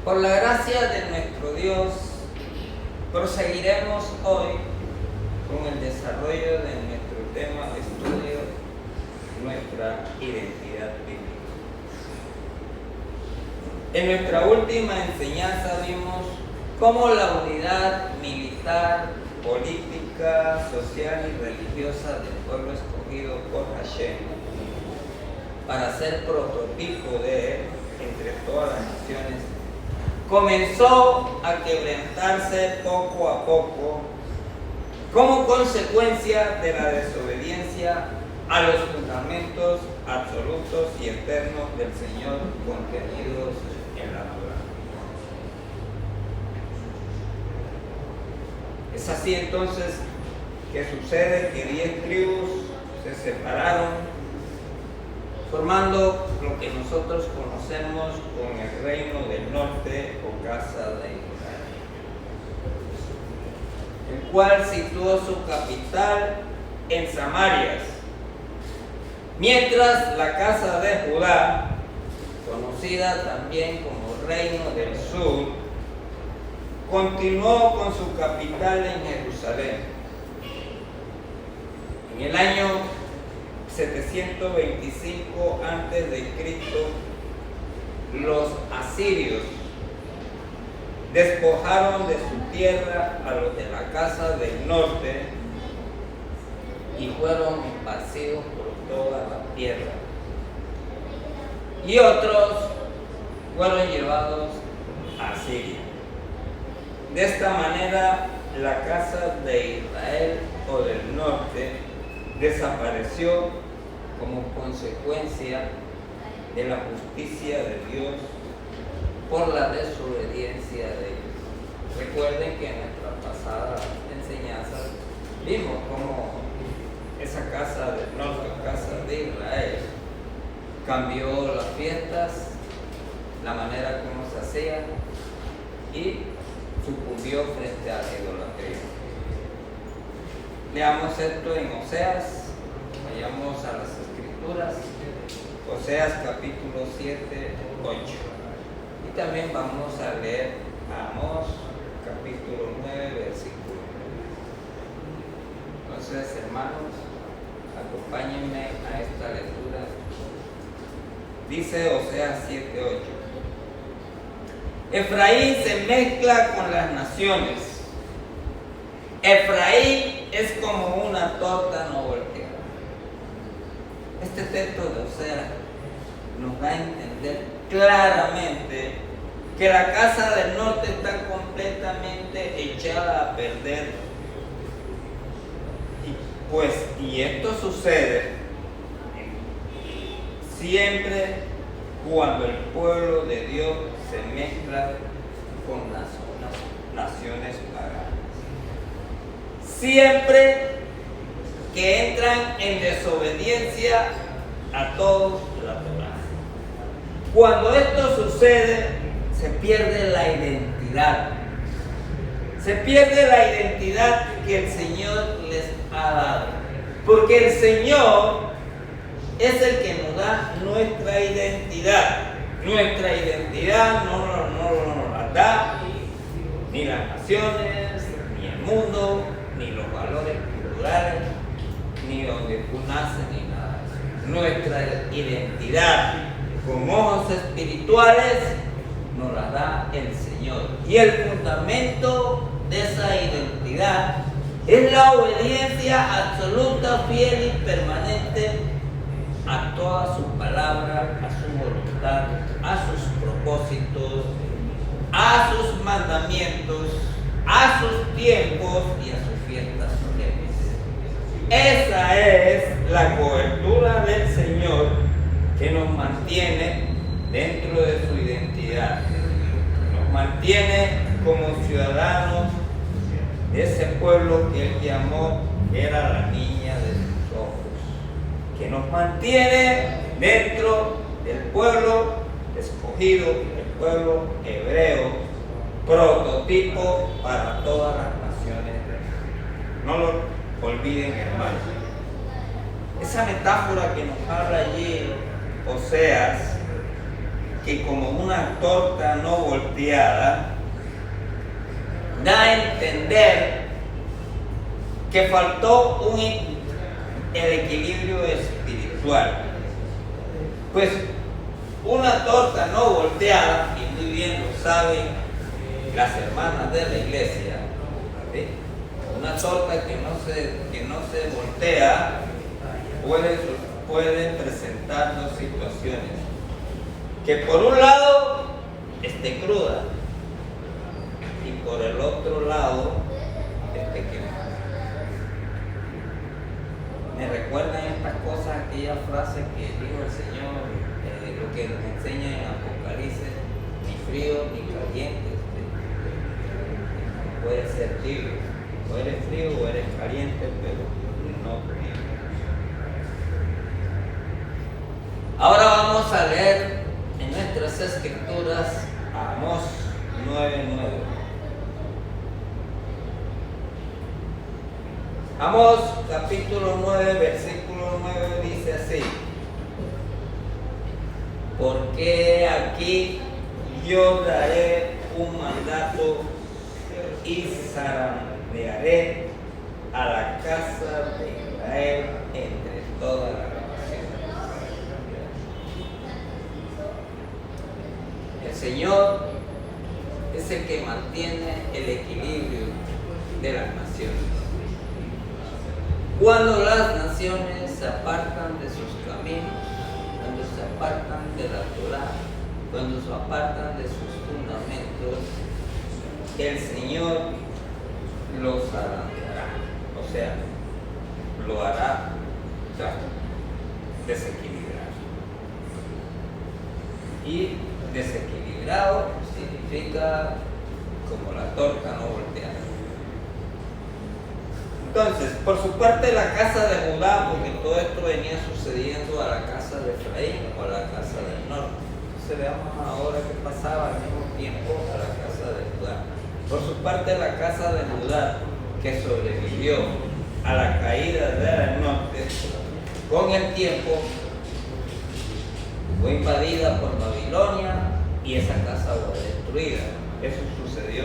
Por la gracia de nuestro Dios, proseguiremos hoy con el desarrollo de nuestro tema de estudio, nuestra identidad bíblica. En nuestra última enseñanza vimos cómo la unidad militar, política, social y religiosa del pueblo escogido por Hashem para ser prototipo de él entre todas las naciones comenzó a quebrantarse poco a poco como consecuencia de la desobediencia a los fundamentos absolutos y eternos del Señor contenidos en la Torá. Es así entonces que sucede que 10 tribus se separaron, formando lo que nosotros conocemos como el reino del norte o casa de Israel, el cual situó su capital en Samarias, mientras la casa de Judá, conocida también como reino del sur, continuó con su capital en Jerusalén. En el año 725 a.C., los asirios despojaron de su tierra a los de la casa del norte y fueron esparcidos por toda la tierra. Y otros fueron llevados a Siria. De esta manera, la casa de Israel o del norte desapareció como consecuencia de la justicia de Dios por la desobediencia de ellos. Recuerden que en nuestra pasada enseñanza vimos cómo esa casa del norte, casa de Israel, cambió las fiestas, la manera como se hacía y sucumbió frente a la idolatría. Leamos esto en Oseas, vayamos a las Escrituras, Oseas capítulo 7, 8. Y también vamos a leer Amós capítulo 9, versículo 1. Entonces, hermanos, acompáñenme a esta lectura. Dice Oseas 7, 8. Efraín se mezcla con las naciones. Efraín es como una torta no volteada. Este texto de Oseas nos da a entender claramente que la casa del norte está completamente echada a perder. Y esto sucede siempre cuando el pueblo de Dios se mezcla con las naciones paganas. Siempre que entran en desobediencia a todos la Torá. Cuando esto sucede, se pierde la identidad. Se pierde la identidad que el Señor les ha dado. Porque el Señor es el que nos da nuestra identidad. Nuestra identidad no nos la da ni las naciones, ni el mundo, ni los valores culturales, ni donde tú naces, ni nada de eso. Nuestra identidad con ojos espirituales nos la da el Señor. Y el fundamento de esa identidad es la obediencia absoluta, fiel y permanente a toda su palabra, a su voluntad, a sus propósitos, a sus mandamientos, a sus tiempos y a sus fiestas solemnes. Esa es la cobertura del Señor que nos mantiene dentro de su identidad. Nos mantiene como ciudadanos de ese pueblo que Él llamó, que era la niña de sus ojos. Que nos mantiene dentro del pueblo escogido, el pueblo hebreo, prototipo para todas las naciones. No lo olviden, hermanos. Esa metáfora que nos habla allí Oseas que como una torta no volteada, da a entender que faltó el equilibrio espiritual. Pues una torta no volteada, y muy bien lo saben las hermanas de la iglesia, ¿sí? Una torta que no se voltea puede presentar dos situaciones: que por un lado esté cruda y por el otro lado esté quemada. Me recuerdan estas cosas, aquella frase que dijo el Señor, lo que nos enseña en Apocalipsis: ni frío ni caliente, puede ser tibio, o eres frío o eres caliente, pero no frío. Ahora vamos a leer en nuestras escrituras Amós 9:9. Amós capítulo 9, versículo 9 dice así: porque aquí yo daré un mandato y zarandearé a la casa de Israel entre todas las naciones. El Señor es el que mantiene el equilibrio de las naciones. Cuando las naciones se apartan de sus caminos, cuando se apartan de la Torá, cuando se apartan de sus fundamentos, el Señor los zarandeará, o sea, lo hará desequilibrar. Y desequilibrado significa como la torta no volteada. Entonces, por su parte, la casa de Judá, porque todo esto venía sucediendo a la casa de Efraín o a la casa del norte. Entonces, veamos ahora qué pasaba al mismo tiempo a la casa de Judá. Por su parte, la casa de Judá, que sobrevivió a la caída del norte, con el tiempo fue invadida por Babilonia y esa casa fue destruida. Eso sucedió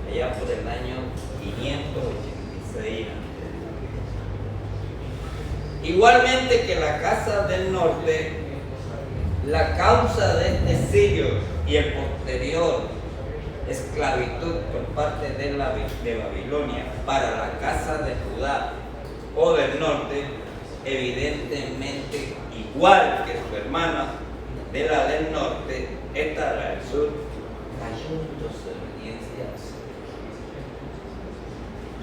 allá por el año 586. Igualmente que la casa del norte, la causa de este exilio y el posterior esclavitud por parte de Babilonia para la casa de Judá o del norte, evidentemente igual que su hermana de la del norte, esta la del sur, cayó en desobediencia al Señor.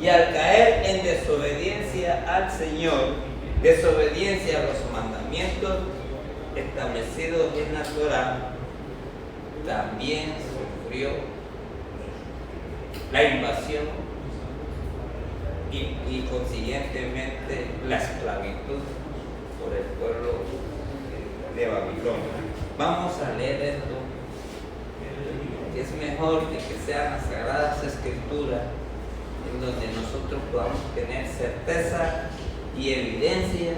Y al caer en desobediencia al Señor, desobediencia a los mandamientos establecidos en la Torá, también sufrió la invasión y consiguientemente la esclavitud por el pueblo de Babilonia. Vamos a leer esto, que es mejor de que sean las Sagradas Escrituras, en donde nosotros podamos tener certeza y evidencia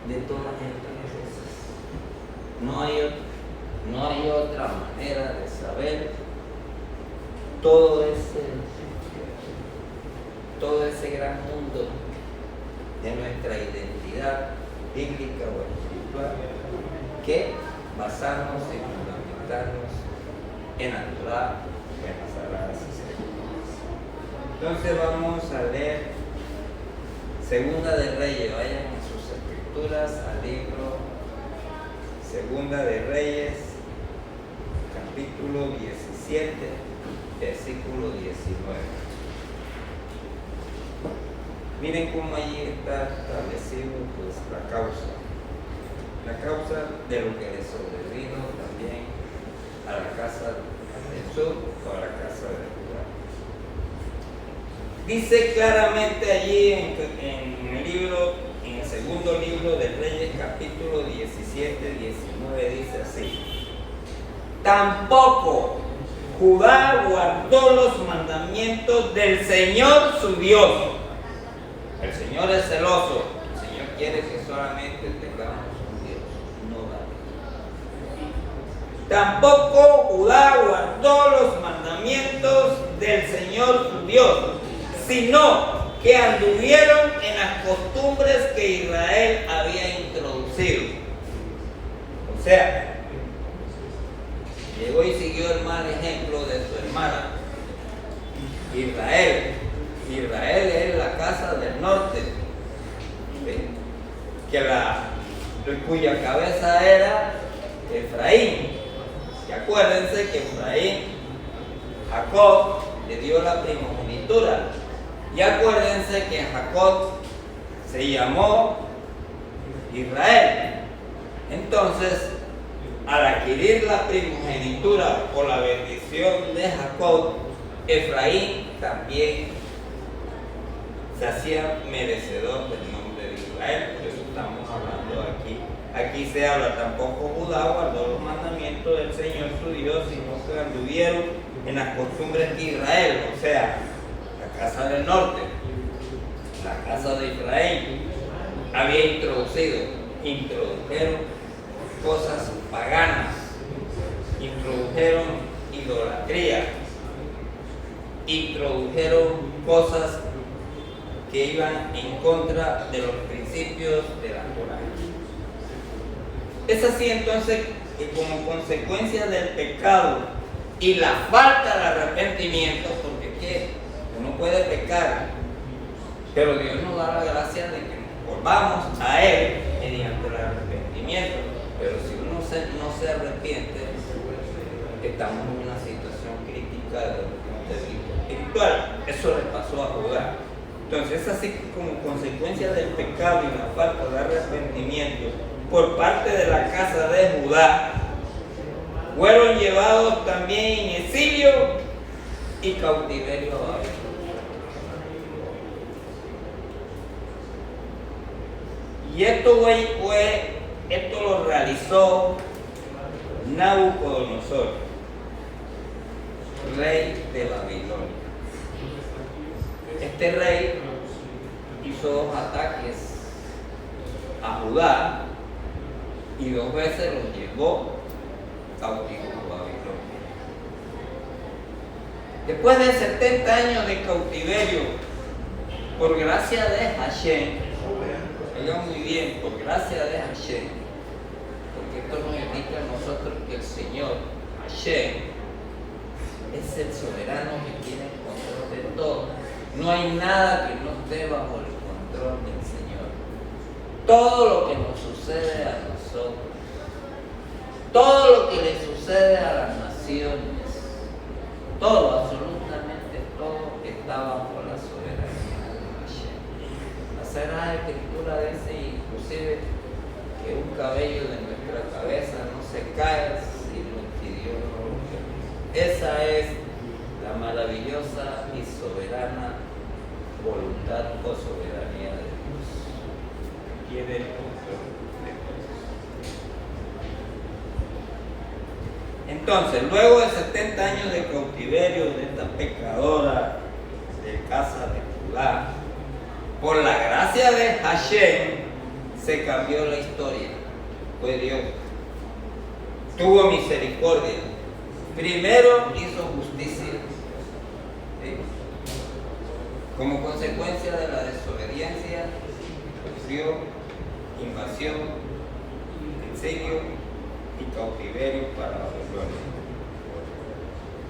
de todas estas cosas. No hay otra manera de saber todo ese gran mundo de nuestra identidad bíblica o espiritual, que basarnos y fundamentarnos en la Torá, en las Sagradas Escrituras. Entonces vamos a leer Segunda de Reyes. Vayan a sus escrituras al libro Segunda de Reyes, capítulo 17, versículo 19. Miren cómo allí está establecido pues la causa de lo que le sobrevino también a la casa del sur o a la casa de Judá. Dice claramente allí en el segundo libro de Reyes, capítulo 17, 19, dice así: tampoco Judá guardó los mandamientos del Señor su Dios. El Señor es celoso. El Señor quiere que solamente tengamos un Dios, no David. Tampoco Judá guardó los mandamientos del Señor su Dios, sino que anduvieron en las costumbres que Israel había introducido. O sea, llegó y siguió el mal ejemplo de su hermana Israel. Israel es la casa del norte, cuya cabeza era Efraín. Y acuérdense que Efraín, Jacob le dio la primogenitura. Y acuérdense que Jacob se llamó Israel. Entonces, al adquirir la primogenitura por la bendición de Jacob, Efraín también se hacía merecedor del nombre de Israel. Por eso estamos hablando aquí. Aquí se habla, tampoco Judá guardó los mandamientos del Señor su Dios, sino que anduvieron en las costumbres de Israel, o sea, la casa del norte, la casa de Israel, había introdujeron cosas paganas, introdujeron idolatría, introdujeron cosas que iban en contra de los principios de la Torá. Es así entonces que como consecuencia del pecado y la falta de arrepentimiento, porque ¿qué? Uno puede pecar, pero Dios nos da la gracia de que nos volvamos a Él mediante el arrepentimiento. Pero si uno no se arrepiente, estamos en una situación crítica desde el punto de vista espiritual. Eso le pasó a Judá. Entonces es así que como consecuencia del pecado y la falta de arrepentimiento por parte de la casa de Judá, fueron llevados también en exilio y cautiverio a Babilonia. Y esto lo realizó Nabucodonosor, rey de Babilonia. Este rey hizo 2 ataques a Judá y 2 veces los llevó cautivos a Babilonia. Después de 70 años de cautiverio, por gracia de Hashem, oigan muy bien, por gracia de Hashem, porque esto nos indica a nosotros que el Señor, Hashem, es el soberano que tiene el control de todo. No hay nada que no esté bajo el control del Señor. Todo lo que nos sucede a nosotros, todo lo que le sucede a las naciones, todo, absolutamente todo, está bajo la soberanía de Hashem. La Sagrada Escritura dice inclusive que un cabello de nuestra cabeza no se cae si Dios no lo permite. Esa es la maravillosa y soberana voluntad o soberanía de Dios. Tiene el control de todo. Entonces, luego de 70 años de cautiverio de esta pecadora de casa de Judá, por la gracia de Hashem se cambió la historia. Pues Dios tuvo misericordia. Primero hizo justicia. ¿Sí? Como consecuencia de la desobediencia, sufrió invasión, exilio y cautiverio para Babilonia.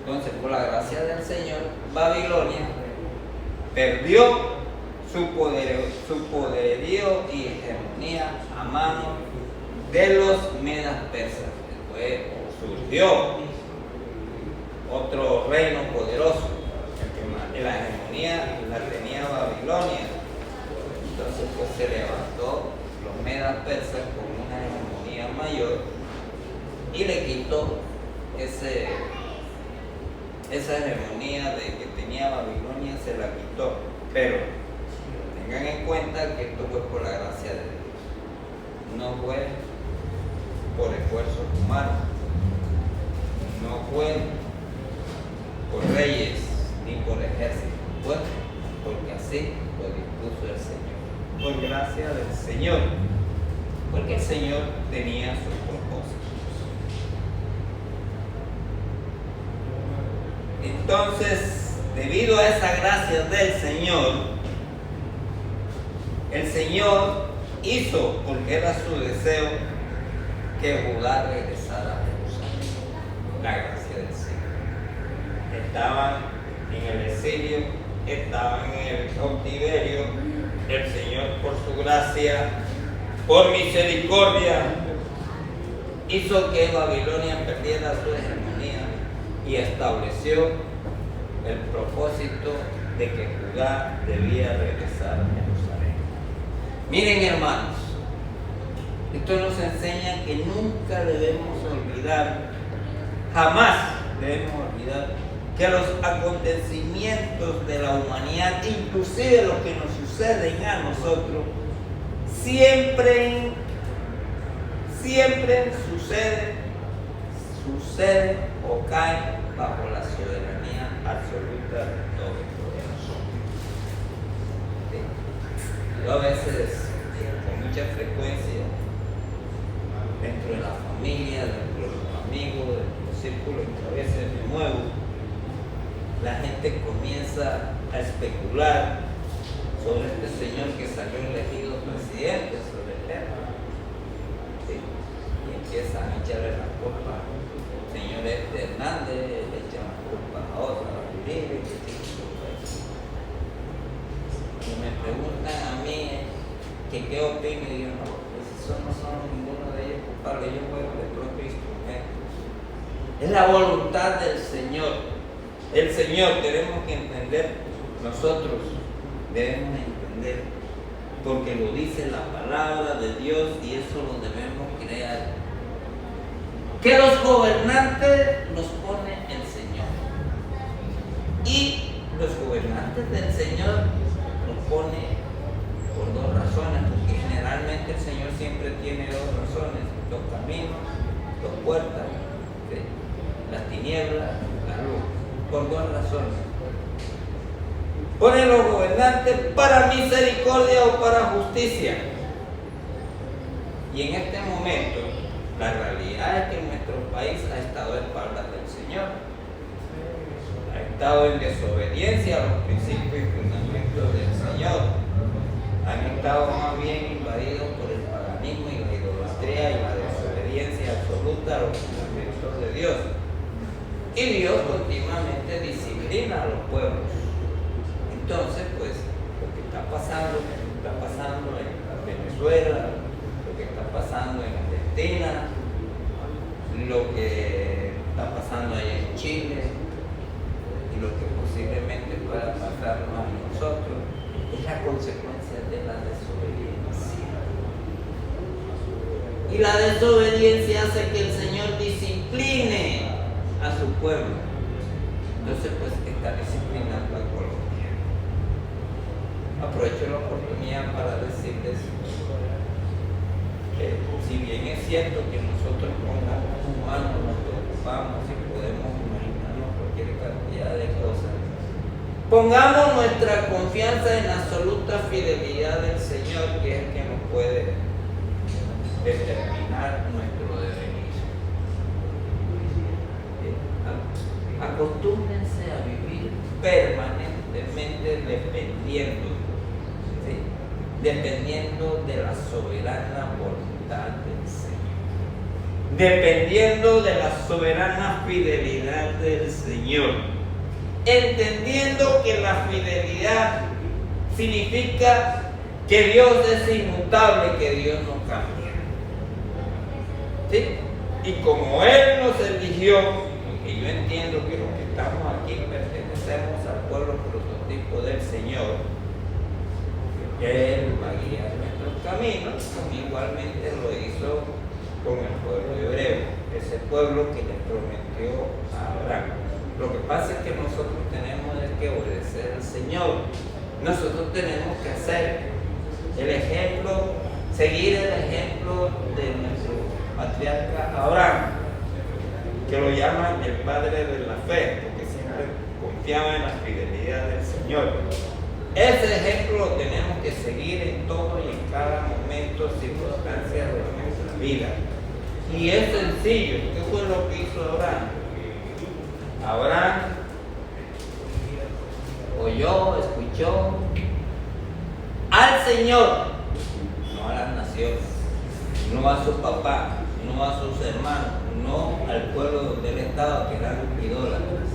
Entonces, por la gracia del Señor, Babilonia perdió su poderío y hegemonía a manos de los medas persas. Después surgió otro reino poderoso, la hegemonía la tenía Babilonia. Entonces pues se levantó los medas persas con una hegemonía mayor y le quitó esa hegemonía de que tenía Babilonia, se la quitó. Pero tengan en cuenta que esto fue por la gracia de Dios, no fue por esfuerzos humanos, no fue por reyes ni por ejércitos, fue porque así lo dispuso el Señor, por gracia del Señor, porque el Señor tenía sus propósitos. Entonces, debido a esa gracia del Señor, el Señor hizo, porque era su deseo, que Judá regresara a Jerusalén. La gracia del Señor. Estaban en el exilio, estaban en el cautiverio. El Señor, por su gracia, por misericordia, hizo que Babilonia perdiera su hegemonía y estableció el propósito de que Judá debía regresar a Jerusalén. Miren, hermanos, esto nos enseña que nunca debemos olvidar, jamás debemos olvidar, que los acontecimientos de la humanidad, inclusive lo que nos suceden a nosotros, siempre sucede o cae bajo la soberanía absoluta de Todopoderoso. Yo a veces, con mucha frecuencia, dentro de la familia, dentro de los amigos, dentro de los círculos en que a veces me muevo, la gente comienza a especular sobre este señor que salió elegido presidente sobre el tema. ¿Sí? Y empiezan a echarle la culpa al señor Hernández, le echan la culpa a otra, a Uribe, y me preguntan a mí que qué opino, y yo no, pues eso no son ninguno de ellos culpables, yo juego de propio instrumento. Es la voluntad del Señor. El Señor, tenemos que entender, nosotros debemos entender, porque lo dice la palabra de Dios y eso lo debemos creer, que los gobernantes los pone el Señor, y los gobernantes del Señor los pone por dos razones, porque generalmente el Señor siempre tiene dos razones: dos caminos, dos puertas, ¿sí? Las tinieblas, la luz. Por dos razones. Pone los gobernantes para misericordia o para justicia. Y en este momento, la realidad es que nuestro país ha estado a espaldas del Señor. Ha estado en desobediencia a los principios y fundamentos del Señor. Han estado más bien invadidos por el paganismo y la idolatría y la desobediencia absoluta a los fundamentos de Dios. Y Dios continuamente disciplina a los pueblos. Entonces, pues, lo que está pasando en Venezuela, lo que está pasando en Argentina, lo que está pasando allá en Chile, y lo que posiblemente pueda pasarnos a nosotros, es la consecuencia de la desobediencia. Y la desobediencia hace que el Señor discipline a su pueblo. Entonces, pues, está disciplinando a Colombia. Aprovecho la oportunidad para decirles que, si bien es cierto que nosotros como humanos nos preocupamos y podemos imaginarnos cualquier cantidad de cosas, pongamos nuestra confianza en la absoluta fidelidad del Señor, que es el que nos puede determinar nuestro devenir. Acostúmbrense a vivir permanentemente dependiendo de la soberana voluntad del Señor, dependiendo de la soberana fidelidad del Señor, entendiendo que la fidelidad significa que Dios es inmutable, que Dios no cambia. ¿Sí? Y como Él nos eligió, y yo entiendo que los que estamos aquí pertenecemos al pueblo prototipo del Señor, Él va a guiar nuestros caminos, como igualmente lo hizo con el pueblo hebreo, ese pueblo que le prometió a Abraham. Lo que pasa es que nosotros tenemos que obedecer al Señor. Nosotros tenemos que hacer el ejemplo, seguir el ejemplo de nuestro patriarca Abraham, que lo llaman el padre de la fe, porque siempre confiaba en la fidelidad del Señor. Ese ejemplo lo tenemos que seguir en todo y en cada momento, circunstancia de nuestra vida. Y es sencillo. ¿Qué fue lo que hizo Abraham? Abraham oyó, escuchó al Señor, no a las naciones, no a su papá, no a sus hermanos, no al pueblo donde él estaba, que eran idólatras.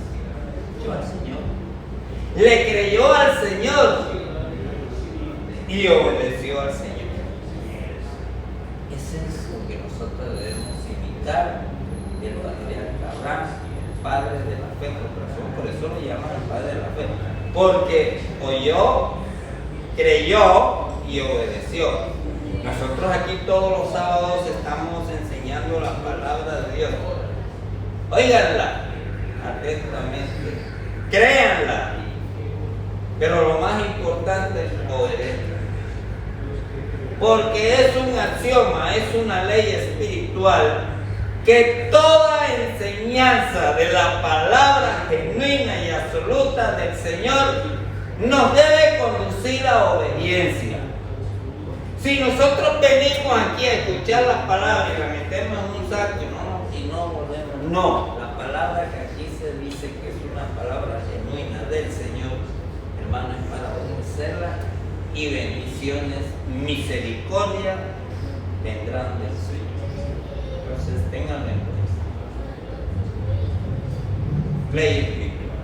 Yo al Señor. Le creyó al Señor y obedeció al Señor. Ese es lo que nosotros debemos imitar del patriarca Abraham, padre de la fe, por eso lo llaman el padre de la fe, porque oyó, creyó y obedeció. Nosotros aquí todos los sábados estamos enseñando la palabra de Dios. Óiganla atentamente, créanla, pero lo más importante es obedecer. Porque es un axioma, es una ley espiritual que toda enseñanza de la palabra genuina y absoluta del Señor nos debe conducir a obediencia. Si nosotros venimos aquí a escuchar las palabras y la metemos en un saco y no volvemos, no, la palabra que aquí se dice que es una palabra genuina del Señor, hermano, es para obedecerla, y bendiciones, misericordia vendrán del Señor. Entonces ténganlo en cuenta. Ley espiritual.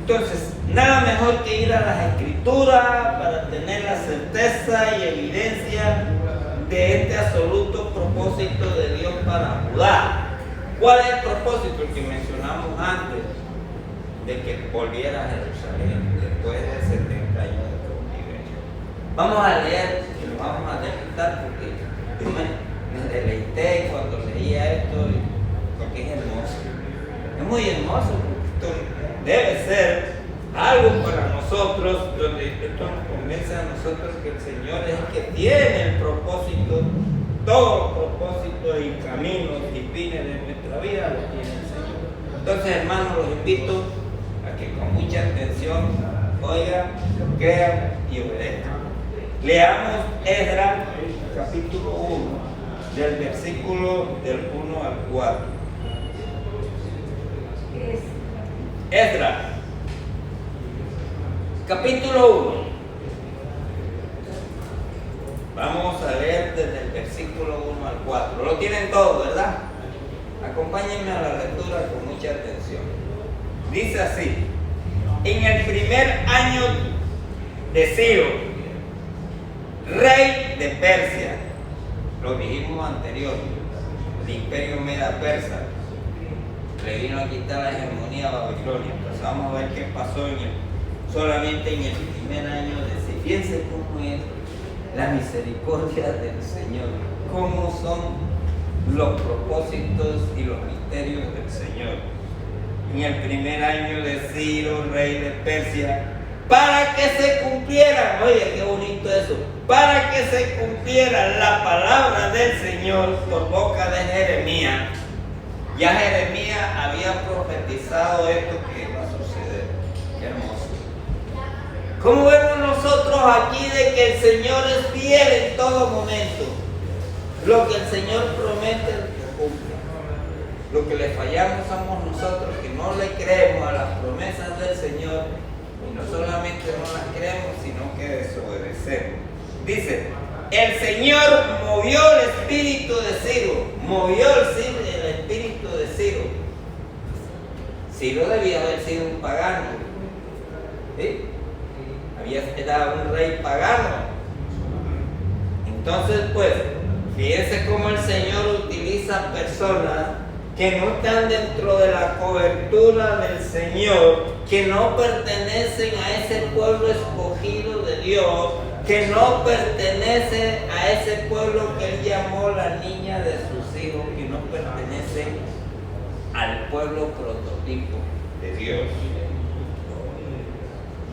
Entonces, nada mejor que ir a las Escrituras para tener la certeza y evidencia de este absoluto propósito de Dios para Judá. ¿Cuál es el propósito? El que mencionamos antes, de que volviera a Jerusalén después de 70 años de cautiverio. Vamos a leer y lo vamos a deletar porque yo me deleité cuando leía esto, porque es hermoso. Es muy hermoso, porque esto debe ser algo para nosotros, donde esto nos convence a nosotros que el Señor es el que tiene el propósito, todos los propósitos y caminos y fines de nuestra vida los tiene el Señor. Entonces, hermanos, los invito a que con mucha atención oigan, crean y obedezcan. Leamos Esdras capítulo 1, del versículo del 1 al 4. Esdras capítulo 1. Vamos a leer desde el versículo 1 al 4. Lo tienen todo, ¿verdad? Acompáñenme a la lectura con mucha atención. Dice así: en el primer año de Ciro, rey de Persia, lo dijimos anterior, el imperio Meda-Persa, le vino a quitar la hegemonía a Babilonia. Entonces vamos a ver qué pasó solamente en el primer año de Ciro. Fíjense cómo es la misericordia del Señor, cómo son los propósitos y los misterios del Señor. En el primer año de Ciro, rey de Persia, para que se cumpliera, oye, qué bonito eso, para que se cumpliera la palabra del Señor por boca de Jeremías. Ya Jeremías había profetizado esto que iba a suceder. Qué hermoso. ¿Cómo vemos nosotros aquí de que el Señor es fiel en todo momento? Lo que el Señor promete, lo cumple. Lo que le fallamos somos nosotros, que no le creemos a las promesas del Señor, y no solamente no las creemos, sino que desobedecemos. Dice, el Señor movió el espíritu de Ciro, movió el espíritu de Ciro. Ciro debía haber sido un pagano, ¿sí? Era un rey pagano. Entonces, pues, fíjense cómo el Señor utiliza personas que no están dentro de la cobertura del Señor, que no pertenecen a ese pueblo escogido de Dios, que no pertenece a ese pueblo que Él llamó la niña de sus hijos, que no pertenece al pueblo prototipo de Dios.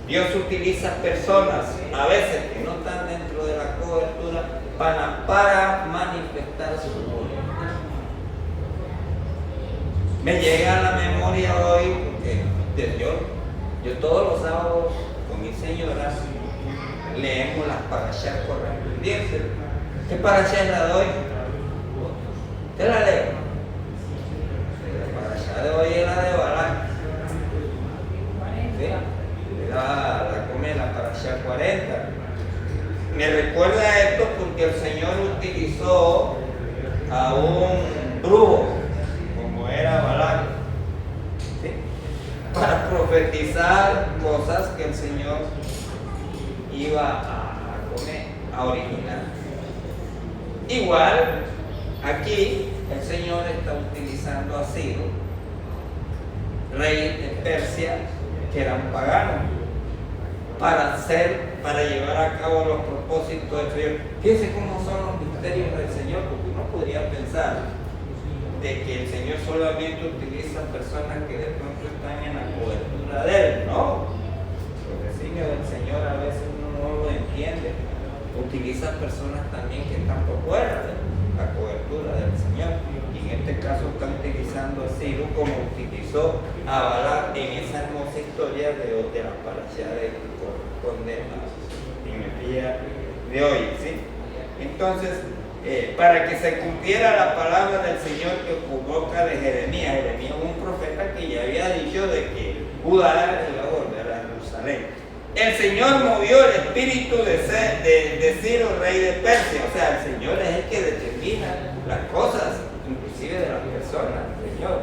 Dios utiliza personas a veces que no están dentro de la cobertura para manifestar su voluntad. Me llega a la memoria hoy, porque yo todos los sábados con mi señora leemos las parashas correspondientes. ¿Qué parashá es la de hoy? ¿Usted la lee? La parashá de hoy es la de Balac. un brujo, como era Balac, ¿sí? Para profetizar cosas que el Señor iba a originar. Igual, aquí el Señor está utilizando a Ciro, rey de Persia, que era un pagano, para llevar a cabo los propósitos del Señor. Fíjense cómo son los misterios del Señor, porque uno podría pensar de que el Señor solamente utiliza personas que de pronto están en la cobertura de Él, ¿no? Los designios del Señor a veces uno no lo entiende. Utiliza personas también que están por fuera de la cobertura del Señor. Y en este caso está utilizando a Ciro como utilizó a Balac en esa hermosa historia de la parashá de que corresponde en el día de hoy, ¿sí? Entonces, para que se cumpliera la palabra del Señor que por boca de Jeremías. Jeremías es un profeta que ya había dicho de que Judá iba a volver a Jerusalén. El Señor movió el espíritu de Ciro, rey de Persia. O sea, el Señor es el que determina las cosas, inclusive de las personas. El Señor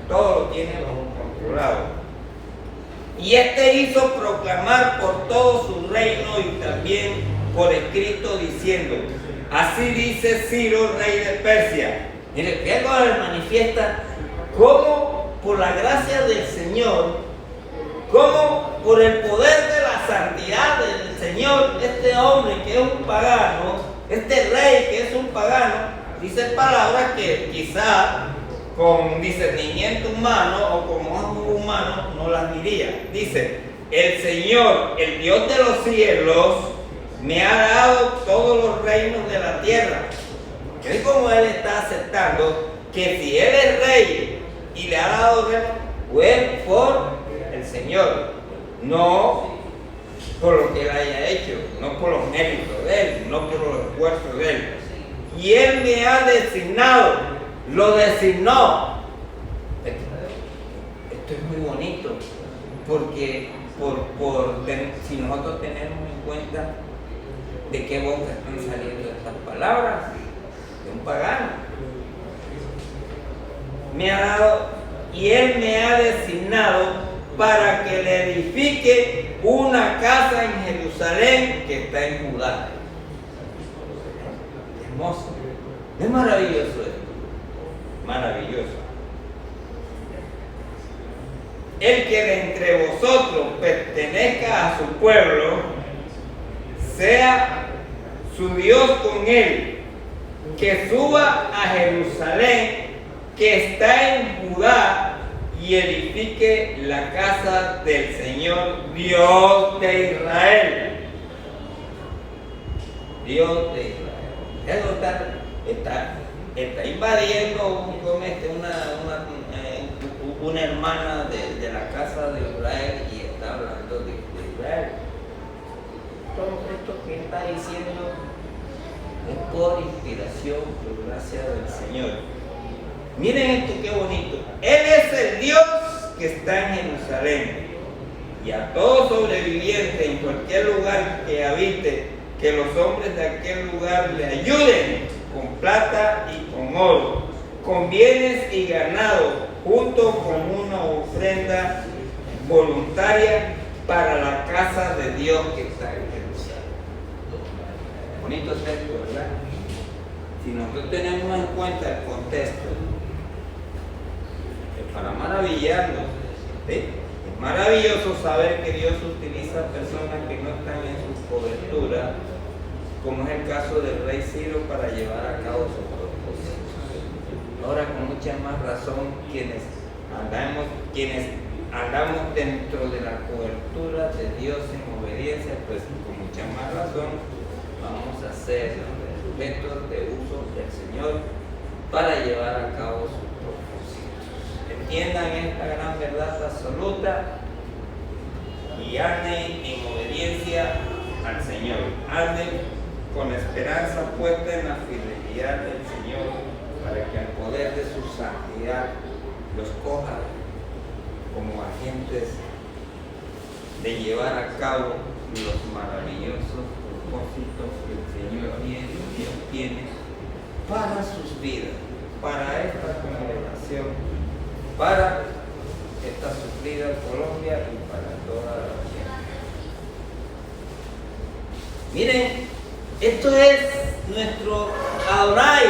todo lo tiene bajo controlado. Y este hizo proclamar por todo su reino y también por escrito diciendo: así dice Ciro, rey de Persia. Mire, que algo le manifiesta cómo por la gracia del Señor, cómo por el poder de la santidad del Señor, este hombre que es un pagano, este rey que es un pagano, dice palabras que quizá con discernimiento humano o como ojo humano no las diría. Dice: el Señor, el Dios de los cielos, me ha dado todos los reinos de la tierra. Es como él está aceptando que si él es rey y le ha dado reino, fue por el Señor, no por lo que él haya hecho, no por los méritos de él, no por los esfuerzos de él. Y él me ha designado, lo designó. Esto es muy bonito, porque si nosotros tenemos en cuenta de qué boca están saliendo estas palabras, de un pagano. Me ha dado, y él me ha designado para que le edifique una casa en Jerusalén que está en Judá. Hermoso, es maravilloso esto, maravilloso. El que de entre vosotros pertenezca a su pueblo, sea su Dios con él, que suba a Jerusalén, que está en Judá, y edifique la casa del Señor, Dios de Israel. Dios de Israel. Eso está invadiendo una hermana de la casa de Israel y está hablando de Israel. Todo esto que está diciendo es por inspiración, por gracia del Señor. Miren esto qué bonito. Él es el Dios que está en Jerusalén. Y a todo sobreviviente en cualquier lugar que habite, que los hombres de aquel lugar le ayuden con plata y con oro, con bienes y ganado, junto con una ofrenda voluntaria para la casa de Dios que está en Jerusalén. Bonito texto, ¿verdad? Si nosotros tenemos en cuenta el contexto, es para maravillarnos, ¿sí? Es maravilloso saber que Dios utiliza personas que no están en su cobertura, como es el caso del rey Ciro, para llevar a cabo sus propósitos. Ahora, con mucha más razón, quienes andamos dentro de la cobertura de Dios en obediencia, pues con mucha más razón vamos a ser sujetos de uso del Señor para llevar a cabo sus propósitos. Entiendan esta gran verdad absoluta y anden en obediencia al Señor. Anden con esperanza puesta en la fidelidad del Señor, para que al poder de su santidad los coja como agentes de llevar a cabo los maravillosos propósitos que el Señor Dios tiene para sus vidas, para esta congregación, para esta sufrida Colombia y para toda la tierra. Miren, esto es nuestro Adonai,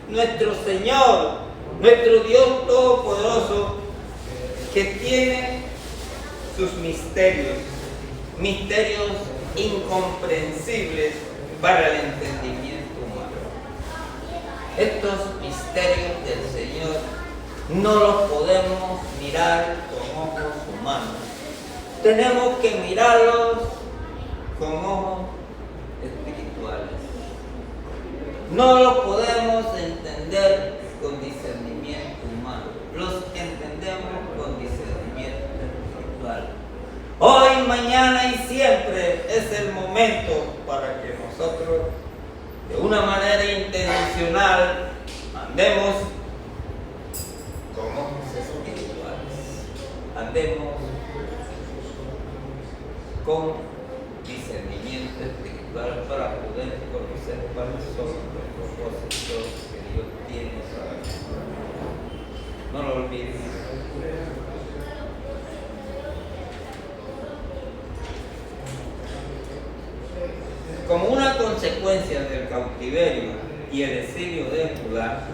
nuestro Señor, nuestro Dios Todopoderoso, que tiene sus misterios incomprensibles para el entendimiento humano. Estos misterios del Señor no los podemos mirar con ojos humanos. Tenemos que mirarlos con ojos espirituales. No los podemos entender con discernimiento humano. Los entendemos con discernimiento espiritual. Hoy, mañana y siempre es el momento para que nosotros, de una manera intencional, andemos con ojos espirituales. Andemos con discernimiento espiritual para poder conocer cuáles son los propósitos que Dios tiene para nosotros. No lo olviden. Como una consecuencia del cautiverio y el exilio de Judá,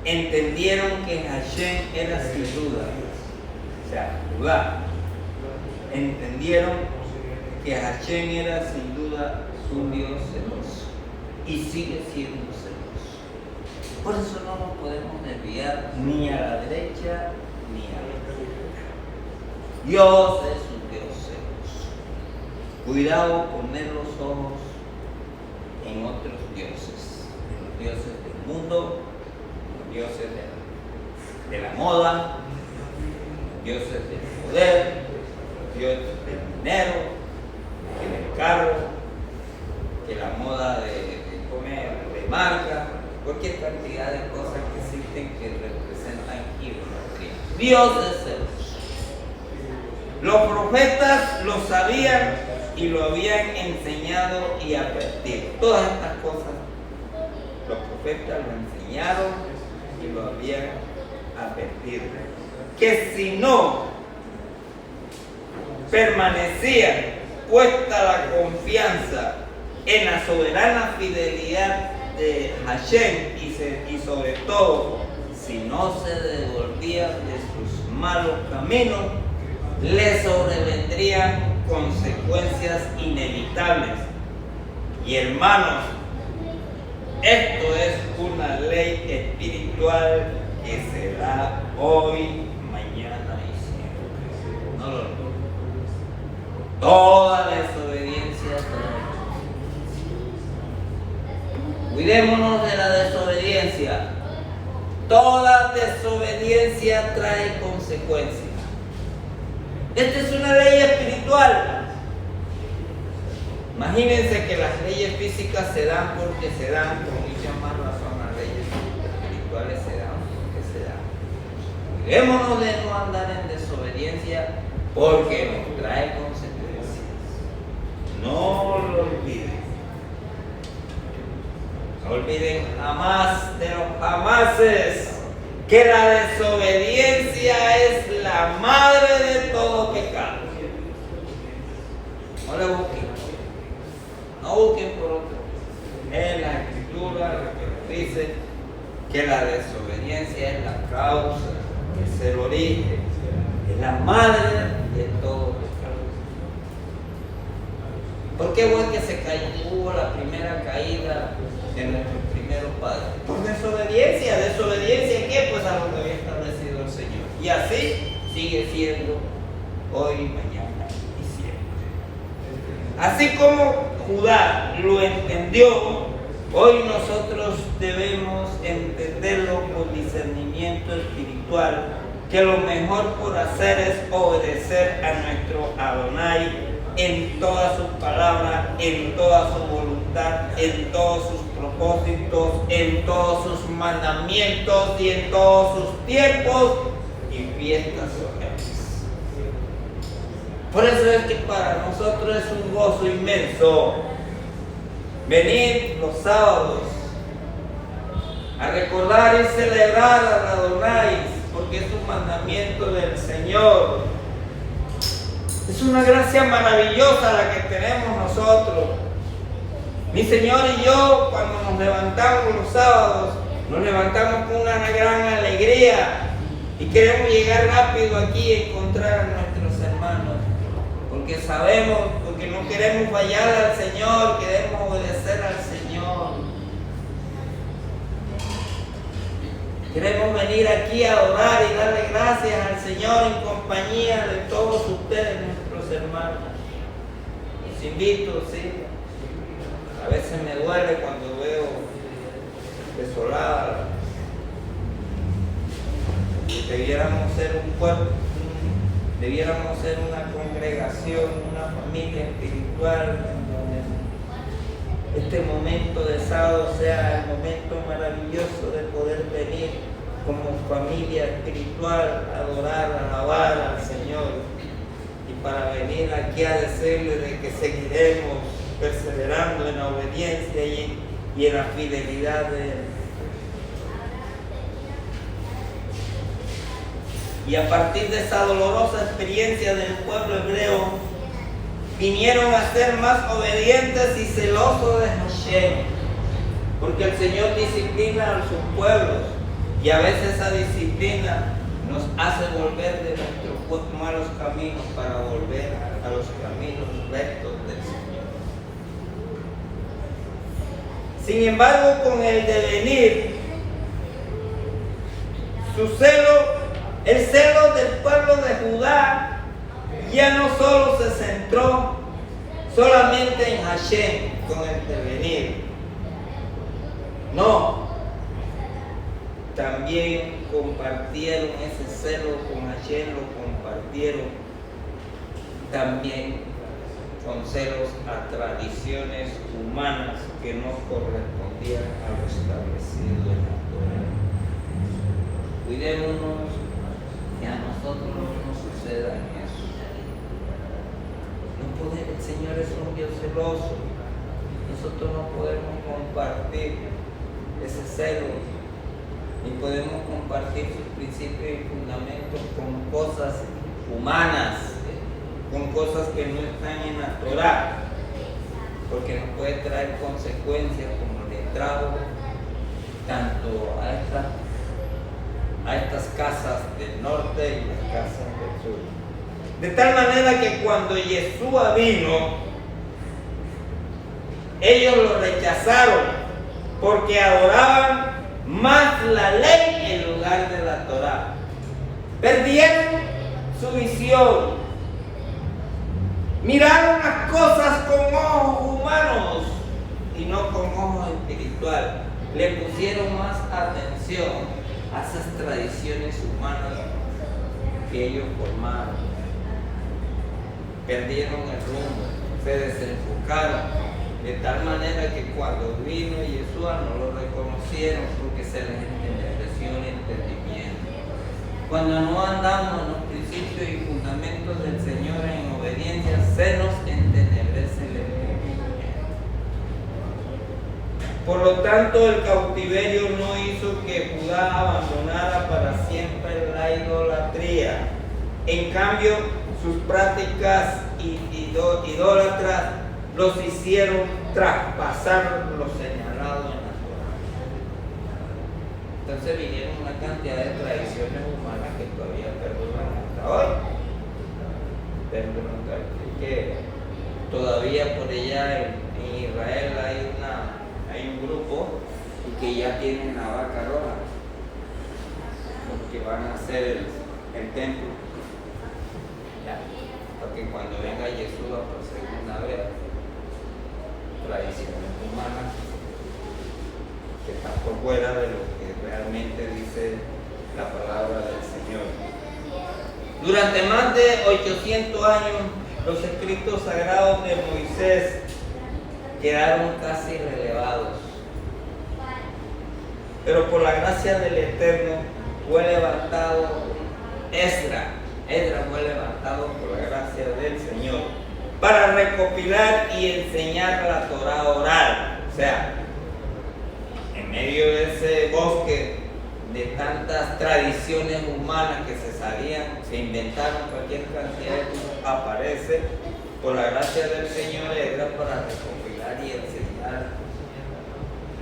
entendieron que Hashem era sin duda, o sea, Judá, entendieron que Hashem era sin duda un Dios celoso y sigue siendo celoso. Por eso no nos podemos desviar ni a la derecha ni a la izquierda. Dios es un Dios celoso. Cuidado poner los ojos en otros dioses, en los dioses del mundo, los dioses de la moda, los dioses del poder, los dioses del dinero, que del carro, que la moda de comer, de marca, cualquier cantidad de cosas que existen que representan idolatría. Dios es celoso. Los profetas lo sabían y lo habían enseñado y advertido. Todas estas cosas los profetas lo enseñaron y lo habían advertido. Que si no permanecían puesta la confianza en la soberana fidelidad de Hashem y sobre todo si no se devolvían de sus malos caminos, le sobrevendrían consecuencias inevitables. Y hermanos, esto es una ley espiritual que se da hoy, mañana y siempre. No lo olviden. Toda desobediencia trae consecuencias. Cuidémonos de la desobediencia. Toda desobediencia trae consecuencias. Esta es una ley espiritual. Imagínense que las leyes físicas se dan porque se dan, con mucha más razón las leyes espirituales se dan porque se dan. Cuidémonos de no andar en desobediencia porque nos trae consecuencias. No lo olviden. No olviden jamás de los jamases que la desobediencia es la madre de todo pecado. No le busquen. No busquen por otro. En la escritura lo que nos dice que la desobediencia es la causa, es el origen, es la madre de todo pecado. ¿Por qué fue que se cayó, hubo la primera caída de nuestros primeros padres? Por desobediencia. ¿Desobediencia qué? Pues a lo que había establecido el Señor. Y así sigue siendo hoy, mañana y siempre. Así como Judá lo entendió, hoy nosotros debemos entenderlo con discernimiento espiritual, que lo mejor por hacer es obedecer a nuestro Adonai en todas sus palabras, en toda su voluntad, en todos sus propósitos, en todos sus mandamientos y en todos sus tiempos y fiestas solemnes. Por eso es que para nosotros es un gozo inmenso venir los sábados adorar y celebrar a Adonai, porque es un mandamiento del Señor. Es una gracia maravillosa la que tenemos nosotros. Mi Señor y yo, cuando nos levantamos los sábados, nos levantamos con una gran alegría y queremos llegar rápido aquí a encontrar a nuestros hermanos, porque sabemos, porque no queremos fallar al Señor, queremos obedecer al Señor. Queremos venir aquí a adorar y darle gracias al Señor en compañía de todos ustedes, nuestros hermanos. Los invito, sí. A veces me duele cuando veo desolada. Debiéramos ser un pueblo, debiéramos ser una congregación, una familia espiritual, donde este momento de sábado sea el momento maravilloso de poder venir como familia espiritual a adorar, a alabar al Señor, y para venir aquí a decirle de que seguiremos perseverando en la obediencia y en la fidelidad de Él. Y a partir de esa dolorosa experiencia del pueblo hebreo, vinieron a ser más obedientes y celosos de Hashem, porque el Señor disciplina a sus pueblos, y a veces esa disciplina nos hace volver de nuestros malos caminos para volver a los caminos rectos del Señor. Sin embargo, con el devenir, el celo del pueblo de Judá ya no solo se centró solamente en Hashem con el devenir. No, también compartieron ese celo con Hashem, lo compartieron también con celos a tradiciones humanas que no correspondían a lo establecido en la Torá. Cuidémonos que a nosotros no nos suceda eso. El Señor es un Dios celoso. Nosotros no podemos compartir ese celo, ni podemos compartir sus principios y fundamentos con cosas humanas, con cosas que no están en la Torá, porque nos puede traer consecuencias como le trajo tanto a estas casas del norte y las casas del sur. De tal manera que cuando Yeshua vino, ellos lo rechazaron porque adoraban más la ley en lugar de la Torá. Perdieron su visión. Miraron las cosas con ojos humanos y no con ojos espirituales. Le pusieron más atención a esas tradiciones humanas que ellos formaron. Perdieron el rumbo, se desenfocaron, de tal manera que cuando vino Yeshua no lo reconocieron porque se les enterneció el entendimiento. Cuando no andamos en los principios y fundamentos del Señor en obediencia, se nos entenebrece el entendimiento. Por lo tanto, el cautiverio no hizo que Judá abandonara para siempre la idolatría. En cambio, sus prácticas idólatras los hicieron traspasar lo señalado en la Torá. Entonces vinieron una cantidad de tradiciones humanas que todavía perduran hasta hoy. Que todavía por allá en Israel hay un grupo y que ya tienen la vaca roja, porque van a hacer el templo. Porque cuando venga Yeshua por segunda vez, tradiciones humanas que están por fuera de lo que realmente dice la palabra del Señor. Durante más de 800 años, los escritos sagrados de Moisés quedaron casi relevados. Pero por la gracia del Eterno fue levantado Esdras fue levantado por la gracia del Señor para recopilar y enseñar la Torá oral. O sea, en medio de ese bosque de tantas tradiciones humanas que se inventaron cualquier cantidad de cosas, aparece por la gracia del Señor, era para recopilar y enseñar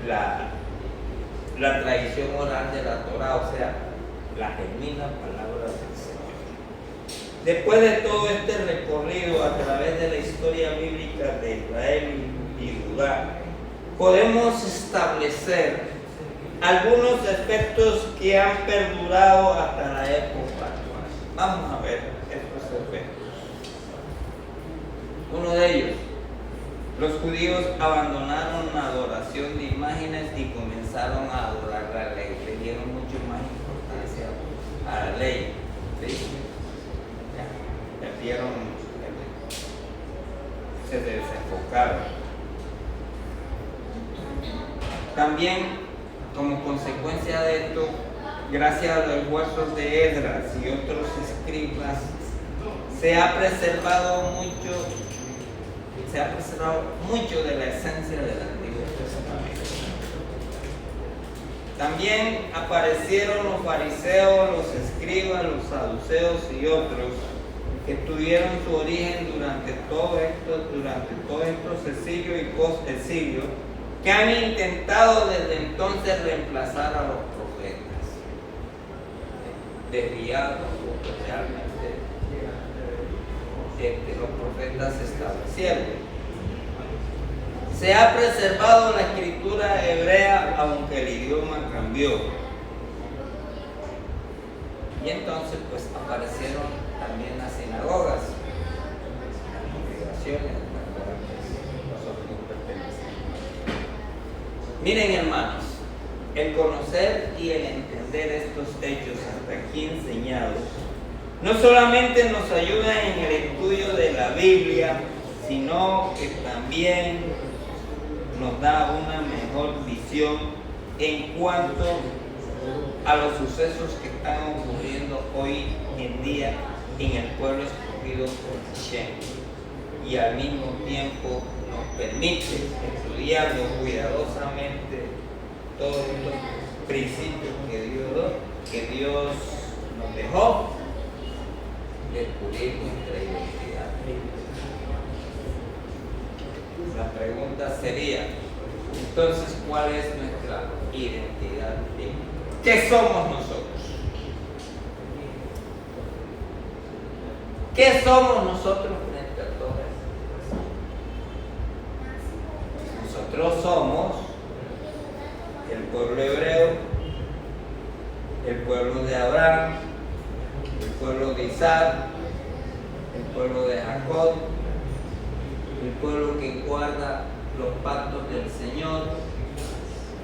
la tradición oral de la Torah, o sea, la genuina palabra del Señor. Después de todo este recorrido a través de la historia bíblica de Israel y Judá, podemos establecer algunos efectos que han perdurado hasta la época actual. Vamos a ver estos efectos. Uno de ellos: los judíos abandonaron la adoración de imágenes y comenzaron a adorar la ley. Le dieron mucho más importancia a la ley. ¿Sí? Perdieron, se desenfocaron. También, como consecuencia de esto, gracias a los esfuerzos de Esdras y otros escribas, se ha preservado mucho de la esencia del Antiguo Testamento. También aparecieron los fariseos, los escribas, los saduceos y otros que tuvieron su origen durante todos estos exilios y post-exilios, que han intentado desde entonces reemplazar a los profetas, desviados porque realmente los profetas se establecieron. Se ha preservado la escritura hebrea aunque el idioma cambió. Y entonces pues aparecieron también las sinagogas, las congregaciones, las cuales nosotros pertenecemos. Miren, hermanos, el conocer y el entender estos hechos hasta aquí enseñados no solamente nos ayuda en el estudio de la Biblia, sino que también nos da una mejor visión en cuanto a los sucesos que están ocurriendo hoy en día en el pueblo escogido por Hashem, y al mismo tiempo nos permite, estudiando cuidadosamente todos los principios que Dios nos dejó, descubrir nuestra identidad. La pregunta sería, entonces, ¿cuál es nuestra identidad bíblica? ¿Qué somos nosotros? ¿Qué somos nosotros frente a todo esto? Nosotros somos el pueblo hebreo, el pueblo de Abraham, el pueblo de Isaac, el pueblo de Jacob, el pueblo que guarda los pactos del Señor,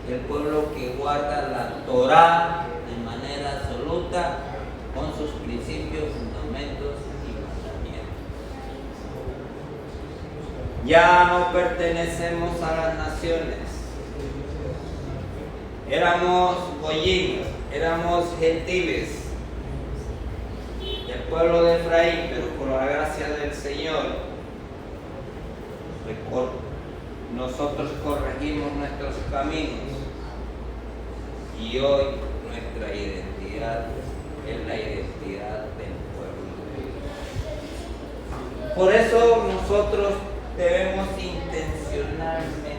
el pueblo que guarda la Torá de manera absoluta con sus principios, fundamentos y mandamientos. Ya no pertenecemos a las naciones. Éramos goyim, éramos gentiles, el pueblo de Efraín, pero por la gracia del Señor nosotros corregimos nuestros caminos y hoy nuestra identidad es la identidad del pueblo de Dios. Por eso nosotros debemos intencionalmente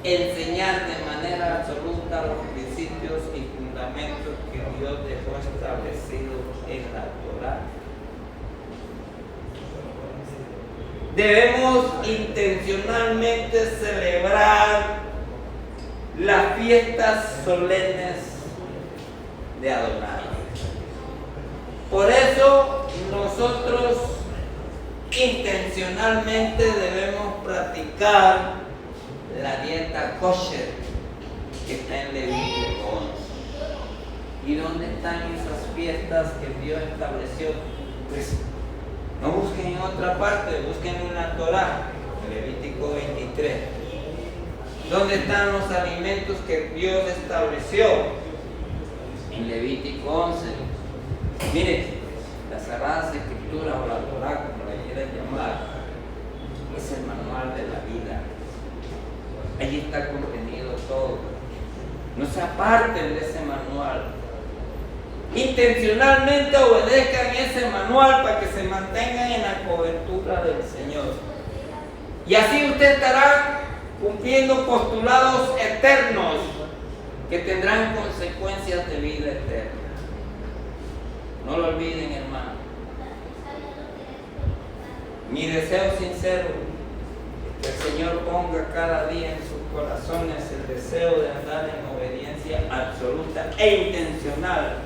enseñar de manera absoluta los principios y fundamentos que Dios dejó establecidos en la Torá. Debemos intencionalmente celebrar las fiestas solemnes de Adonai. Por eso nosotros intencionalmente debemos practicar la dieta kosher que está en Levítico 11. ¿Y dónde están esas fiestas que Dios estableció? Pues no busquen en otra parte, busquen en la Torá, Levítico 23. ¿Dónde están los alimentos que Dios estableció? En Levítico 11. Miren, las Sagradas Escrituras o la Torá, como la quieran llamar, es el manual de la vida. Allí está contenido todo. No se aparten de ese manual. Intencionalmente obedezcan ese manual para que se mantengan en la cobertura del Señor. Y así usted estará cumpliendo postulados eternos que tendrán consecuencias de vida eterna. No lo olviden, hermano. Mi deseo sincero es que el Señor ponga cada día en sus corazones el deseo de andar en obediencia absoluta e intencional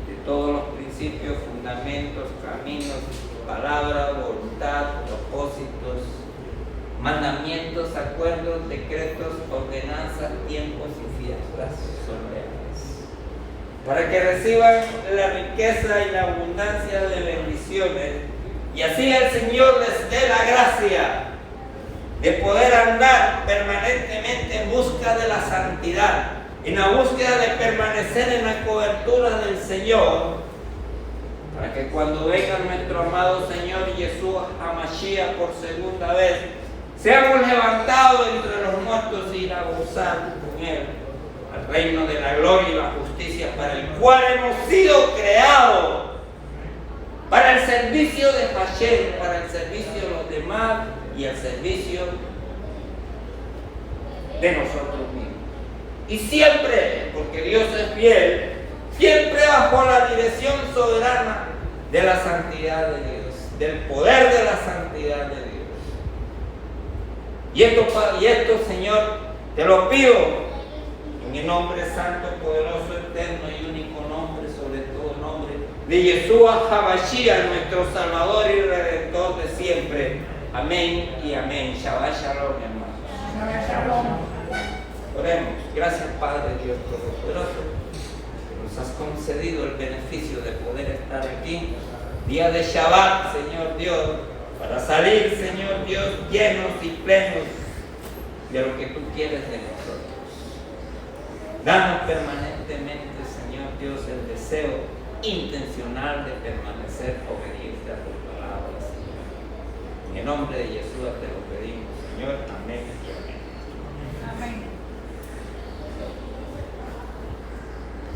de todos los principios, fundamentos, caminos, palabras, voluntad, propósitos, mandamientos, acuerdos, decretos, ordenanzas, tiempos y fiestas solemnes, para que reciban la riqueza y la abundancia de bendiciones, y así el Señor les dé la gracia de poder andar permanentemente en busca de la santidad, en la búsqueda de permanecer en la cobertura del Señor, para que cuando venga nuestro amado Señor Yeshua HaMashiach por segunda vez, seamos levantados entre los muertos y ir a gozar con Él al reino de la gloria y la justicia, para el cual hemos sido creados, para el servicio de Hashem, para el servicio de los demás y el servicio de nosotros mismos. Y siempre, porque Dios es fiel, siempre bajo la dirección soberana de la santidad de Dios, del poder de la santidad de Dios. Y esto, Señor, te lo pido en el nombre santo, poderoso, eterno y único nombre, sobre todo nombre, de Yeshua HaMashiach, nuestro Salvador y Redentor de siempre. Amén y amén. Shabbat Shalom, hermanos. Shabbat Shalom. Oremos. Gracias, Padre Dios Todopoderoso, que nos has concedido el beneficio de poder estar aquí, día de Shabbat, Señor Dios, para salir, Señor Dios, llenos y plenos de lo que tú quieres de nosotros. Danos permanentemente, Señor Dios, el deseo intencional de permanecer obediente a tu palabra, Señor. En el nombre de Jesús te lo pedimos, Señor. Amén y amén. Amén.